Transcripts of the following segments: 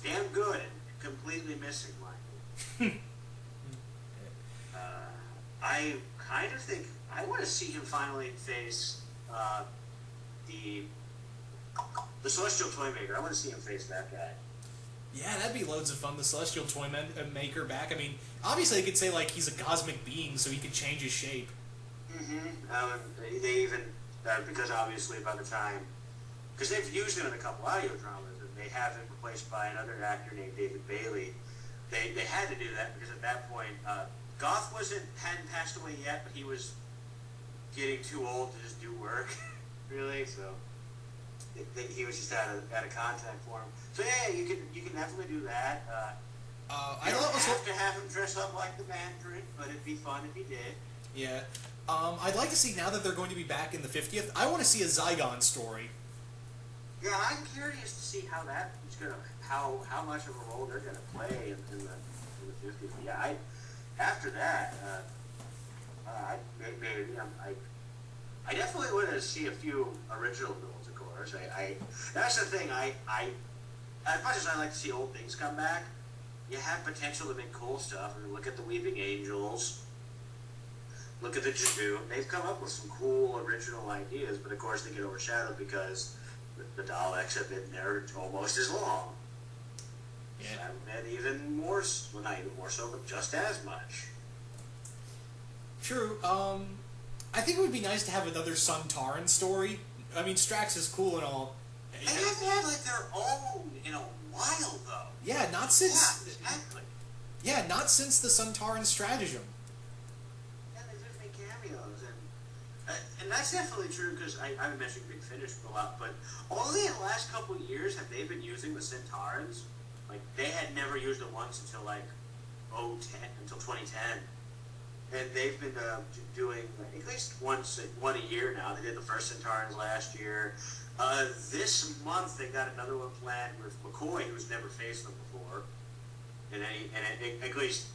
damn good and completely missing Michael. I kind of think I want to see him finally face the Celestial Toymaker. I want to see him face that guy. Yeah, that'd be loads of fun. The Celestial Maker back. I mean, obviously they could say like he's a cosmic being, so he could change his shape. They even because obviously by the time because they've used him in a couple audio dramas and they have him replaced by another actor named David Bailey. They had to do that because at that point Goth hadn't passed away yet, but he was getting too old to just do work, really. So he was just out of contact for him. So yeah, you can definitely do that. You don't have to have him dress up like the Mandarin, but it'd be fun if he did. Yeah. I'd like to see, now that they're going to be back in the 50th, I want to see a Zygon story. Yeah, I'm curious to see how that is gonna how much of a role they're gonna play in the 50th. Yeah, after that, I definitely want to see a few original villains, of course. That's the thing. As much as I like to see old things come back, you have potential to make cool stuff. I mean, look at the Weeping Angels. Look at the Jadoon. They've come up with some cool original ideas, but of course they get overshadowed because the Daleks have been there almost as long. Yeah. And even more, well, not even more so, but just as much. True. I think it would be nice to have another Sontaran story. I mean, Strax is cool and all. They haven't had like their own in a while, though. Yeah, not since. Yeah, exactly. Yeah, not since the Sontaran stratagem. Yeah, they've just made cameos, and that's definitely true because I've mentioned Big Finish a lot, but only in the last couple of years have they been using the Sontarans. Like they had never used it once until like 2010. And they've been doing at least one a year now. They did the first Sontarans last year. This month they got another one planned with McCoy, who's never faced them before. At least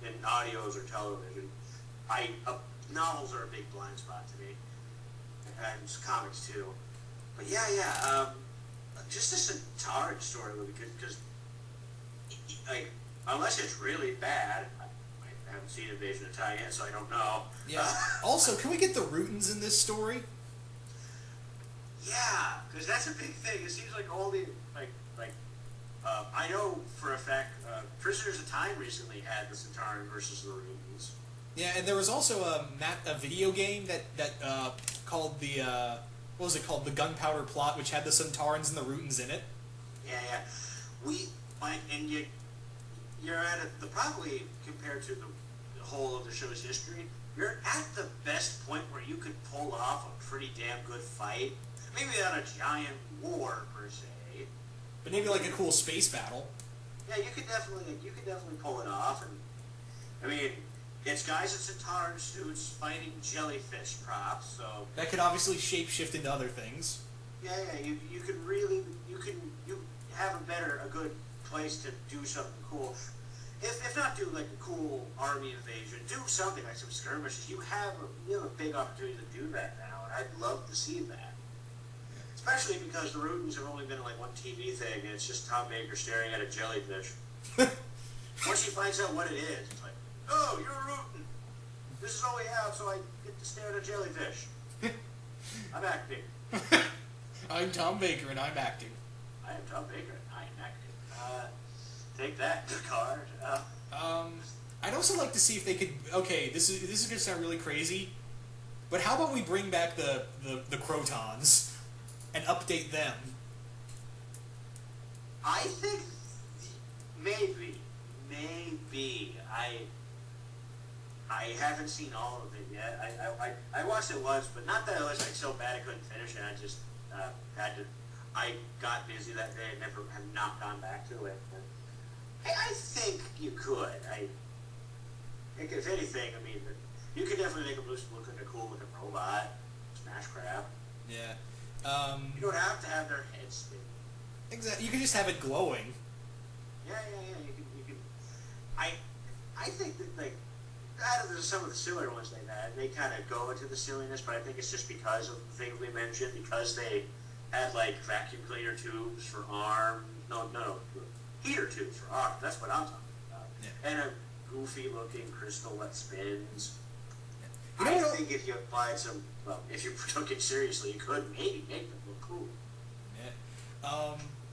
in audios or television. Novels are a big blind spot to me, and comics too. But just a Sontaran story would be good because, like, unless it's really bad. I haven't seen Invasion of Time yet, so I don't know. Yeah. Also, can we get the Rootons in this story? Yeah, because that's a big thing. It seems like all the I know for a fact, Prisoners of Time recently had the Sontaran versus the Rootons. Yeah, and there was also a video game that called the what was it called? The Gunpowder Plot, which had the Sontarans and the Rootons in it. Yeah. You're at the probably compared to the whole of the show's history, you're at the best point where you could pull off a pretty damn good fight. Maybe not a giant war per se, but maybe like a cool space battle. Yeah, you could definitely pull it off. And I mean, it's guys in Sontaran suits fighting jellyfish props, so that could obviously shapeshift into other things. Yeah, you have a good place to do something cool. If not do like a cool army invasion, do something like some skirmishes. You have a big opportunity to do that now, and I'd love to see that. Especially because the Rootons have only been in like one TV thing, and it's just Tom Baker staring at a jellyfish. Once he finds out what it is, it's like, oh, you're a Rooton. This is all we have, so I get to stare at a jellyfish. I'm acting. I'm Tom Baker, and I'm acting. I am Tom Baker, and I am acting. Take that, Picard. I'd also like to see if they could. Okay, this is going to sound really crazy, but how about we bring back the Crotons and update them? I think maybe I haven't seen all of it yet. I watched it once, but not that it was like so bad I couldn't finish it. I just had to. I got busy that day and never have not gone back to it. But I think you could. I think if anything, I mean, you could definitely make them look like a cool looking robot. Smash crap. Yeah. You don't have to have their heads spin. Exactly. You can just have it glowing. Yeah. You can. I think that like out of some of the sillier ones they've had, they kind of go into the silliness, but I think it's just because of the things we mentioned, because they had like vacuum cleaner tubes for arms. No. Heater Rock. That's what I'm talking about. Yeah. And a goofy-looking crystal that spins. You know I what? think if you applied some, well, if you took it seriously, you could maybe make them look cool. Yeah.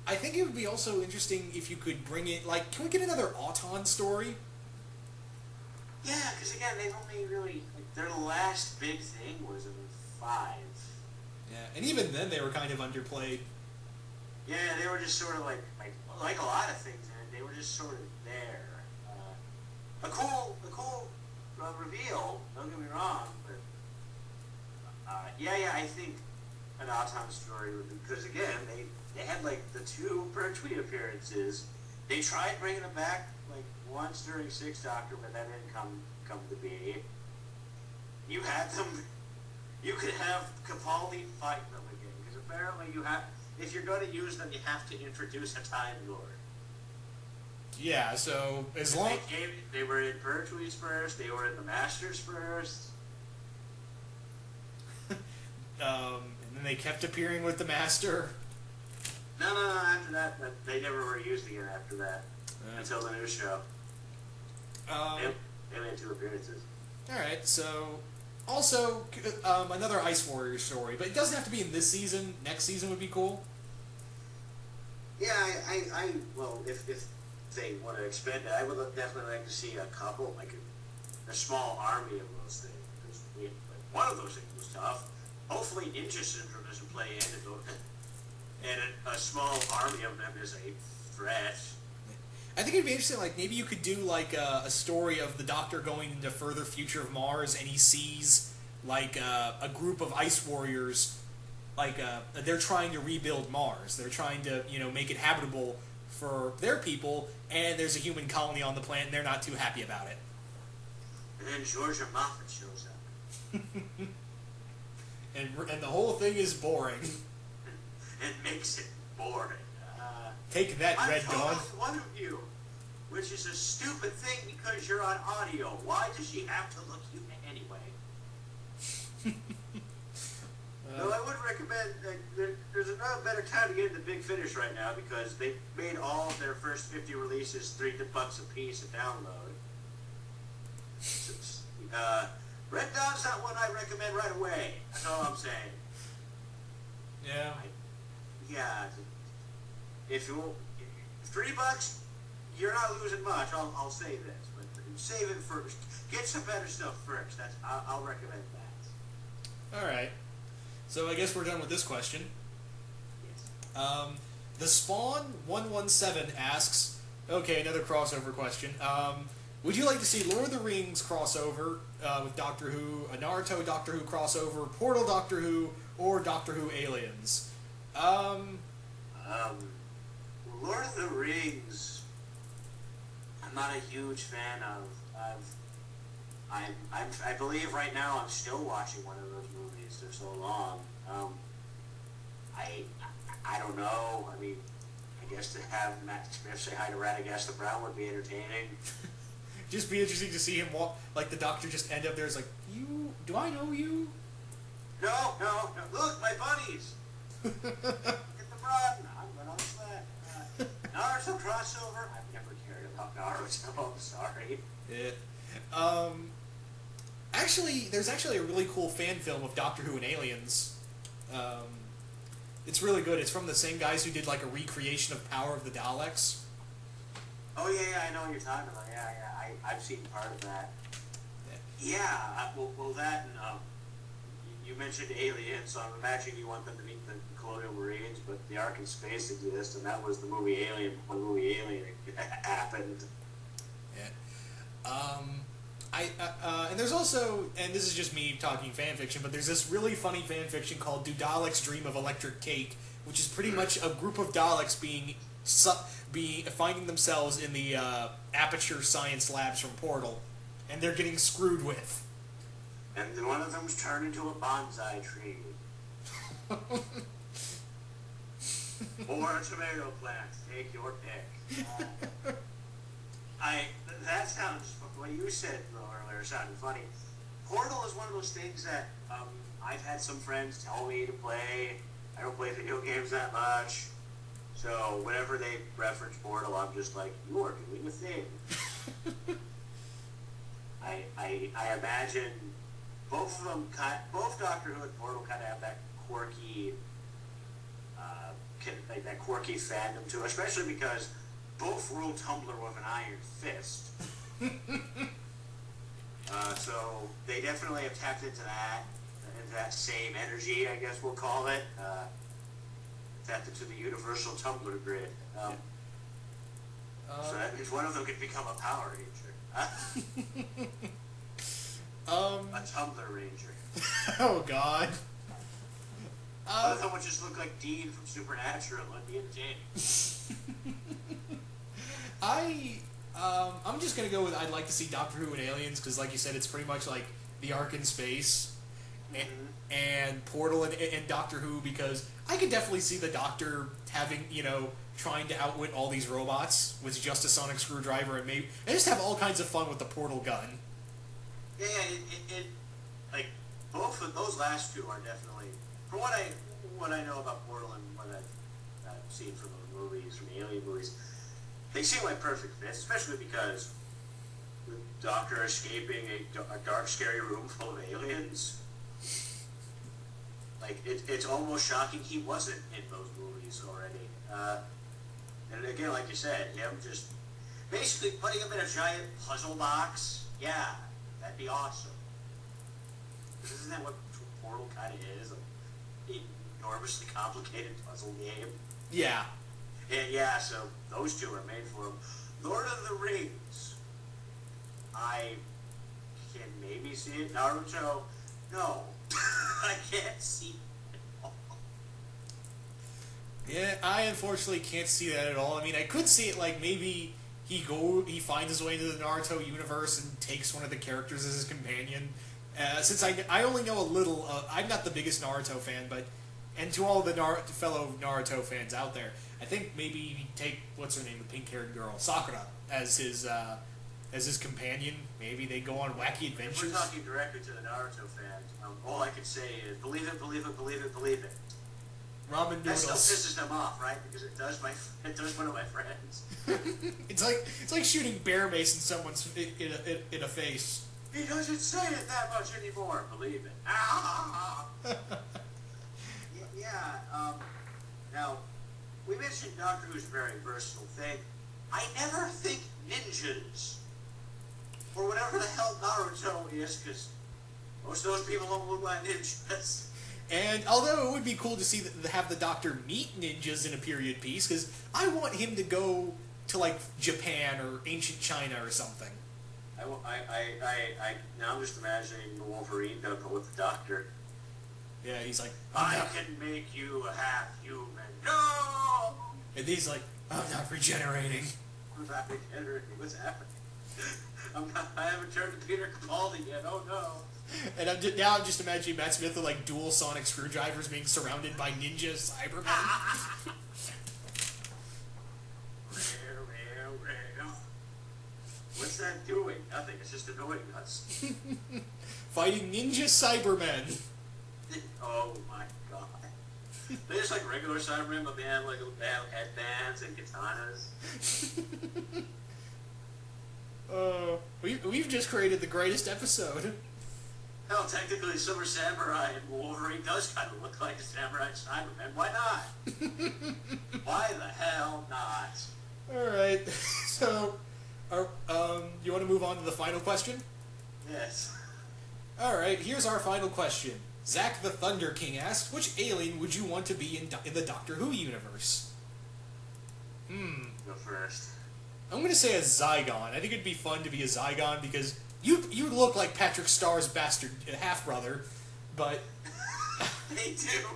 I think it would be also interesting if you could bring it, like, can we get another Auton story? Yeah, because again, they've only really, like, their last big thing was in 5. Yeah, and even then they were kind of underplayed. Yeah, they were just sort of like a lot of things, and they were just sort of there. A cool reveal. Don't get me wrong, but I think an Auton story would be, because again, they had like the 2 Pertwee appearances. They tried bringing them back like once during Sixth Doctor, but that didn't come to be. You had them. You could have Capaldi fight them again, because apparently you have. If you're going to use them, you have to introduce a Time Lord. Yeah, so as long... They were in Pertwee's first, they were in the Masters first. And then they kept appearing with the Master. No, after that, they never were used again after that. Until the new show. They made 2 appearances. Alright, so... Also, another Ice Warrior story, but it doesn't have to be in this season. Next season would be cool. Yeah, well, if they want to expand it, I would definitely like to see a couple, like a small army of those things. Because one of those things was tough. Hopefully, Ninja Syndrome doesn't play into it, and a small army of them is a threat. I think it'd be interesting, like, maybe you could do, like, a story of the Doctor going into further future of Mars, and he sees, like, a group of Ice Warriors, like, they're trying to rebuild Mars. They're trying to, make it habitable for their people, and there's a human colony on the planet, and they're not too happy about it. And then Georgia Moffat shows up. and the whole thing is boring. It makes it boring. Take that, Red Dawn. One of you, which is a stupid thing because you're on audio. Why does she have to look human anyway? No, I would recommend. There's no better time to get into Big Finish right now because they made all of their first 50 releases $3 a piece a download. Red Dawn's not one I recommend right away. That's all I'm saying. Yeah. If you $3, you're not losing much. I'll say this, but save it first. Get some better stuff first. I'll recommend that. All right. So I guess we're done with this question. Yes. The Spawn 117 asks, okay, another crossover question. Would you like to see Lord of the Rings crossover with Doctor Who, a Naruto Doctor Who crossover, Portal Doctor Who, or Doctor Who Aliens? Lord of the Rings, I'm not a huge fan of. I believe right now I'm still watching one of those movies. They're so long. I don't know. I mean, I guess to have Matt Smith say hi to Radagast Brown would be entertaining. Just be interesting to see him walk, like the Doctor just end up there. Is like, do I know you? No. Look, my buddies. Get the run. I'm going on that. Naruto crossover. I've never cared about Naruto. I'm sorry. Yeah. There's actually a really cool fan film of Doctor Who and Aliens. It's really good. It's from the same guys who did like a recreation of Power of the Daleks. Oh yeah, I know what you're talking about. Yeah. I've seen part of that. Yeah. Well, that and you mentioned Aliens, so I'm imagining you want them to meet the Colonial Marines, but the Ark in Space exists, and that was the movie Alien. When movie Alien happened. Yeah. And there's also, and this is just me talking fan fiction, but there's this really funny fan fiction called Do Daleks Dream of Electric Cake, which is pretty much a group of Daleks finding themselves in the Aperture Science Labs from Portal, and they're getting screwed with. And then one of them's turned into a bonsai tree. Or a tomato plant. Take your pick. That sounds, what you said earlier sounded funny. Portal is one of those things that I've had some friends tell me to play. I don't play video games that much. So whenever they reference Portal, I'm just like, you are doing a thing. I imagine both of them, both Doctor Who and Portal kind of have that quirky, like that quirky fandom to it, especially because both rule Tumblr with an iron fist. So they definitely have tapped into that same energy, I guess we'll call it. Tapped into the universal Tumblr grid. So that means one of them could become a Power Ranger. A Tumblr Ranger. Oh God. One of them would just look like Dean from Supernatural and be entertaining. I'm just gonna go with I'd like to see Doctor Who and Aliens because, like you said, it's pretty much like the Ark in space, and Portal and Doctor Who because I could definitely see the Doctor having trying to outwit all these robots with just a sonic screwdriver and just have all kinds of fun with the portal gun. Yeah, it like both of those last two are definitely, from what I know about Portal and what I've seen from those movies, from the Alien movies, they seem like perfect fits, especially because the Doctor escaping a dark, scary room full of aliens. Like it's almost shocking he wasn't in those movies already. And again, like you said, him just basically putting him in a giant puzzle box. Yeah, that'd be awesome. Isn't that what Portal kind of is? An enormously complicated puzzle game. Yeah. And yeah, so those two are made for him. Lord of the Rings. I can maybe see it. Naruto, no. I can't see it at all. Yeah, I unfortunately can't see that at all. I mean, I could see it like maybe he finds his way into the Naruto universe and takes one of the characters as his companion. Since I only know a little, I'm not the biggest Naruto fan, and to all the fellow Naruto fans out there, I think maybe he'd take, what's her name, the pink-haired girl, Sakura, as his companion. Maybe they go on wacky adventures. If we're talking directly to the Naruto fans, all I can say is believe it, believe it, believe it, believe it. Ramen noodles. That still pisses them off, right? Because it does one of my friends. It's like shooting bear mace in someone's in a face. He doesn't say it that much anymore. Believe it. Ah! Yeah. Now, we mentioned Doctor Who's a very versatile thing. I never think ninjas, or whatever the hell Naruto is, because most of those people don't look like ninjas. And although it would be cool to see have the Doctor meet ninjas in a period piece, because I want him to go to like Japan or ancient China or something. Now I'm just imagining the Wolverine go with the Doctor. Yeah, he's like, I can make you a half human. No! And he's like, I'm not regenerating. I'm not regenerating. What's happening? I haven't turned to Peter Capaldi yet. Oh no. And now I'm just imagining Matt Smith with like dual sonic screwdrivers being surrounded by ninja Cybermen. What's that doing? Nothing. It's just annoying us. Fighting ninja Cybermen. Oh my god. They're just like regular Cybermen, but they have headbands and katanas. We've just created the greatest episode. Hell, technically, Silver Samurai and Wolverine does kind of look like a Samurai Cyberman. Why not? Why the hell not? Alright, so, you want to move on to the final question? Yes. Alright, here's our final question. Zach the Thunder King asks, which alien would you want to be in the Doctor Who universe? Go first. I'm going to say a Zygon. I think it'd be fun to be a Zygon because you look like Patrick Starr's bastard half-brother, but... Me too.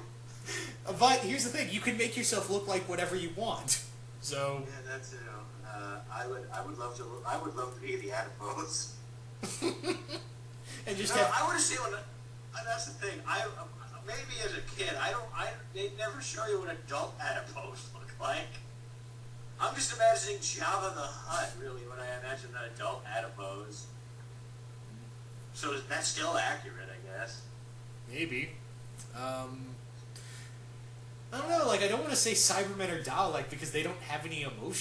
But here's the thing, you can make yourself look like whatever you want. So... Yeah, that's, I would love to be the adipose. And just I want to see what... That's the thing. Maybe as a kid, they never show you what adult adipose look like. I'm just imagining Jabba the Hutt, really, when I imagine an adult adipose. So that's still accurate, I guess. Maybe. I don't know. Like I don't want to say Cybermen are Dalek because they don't have any emotion.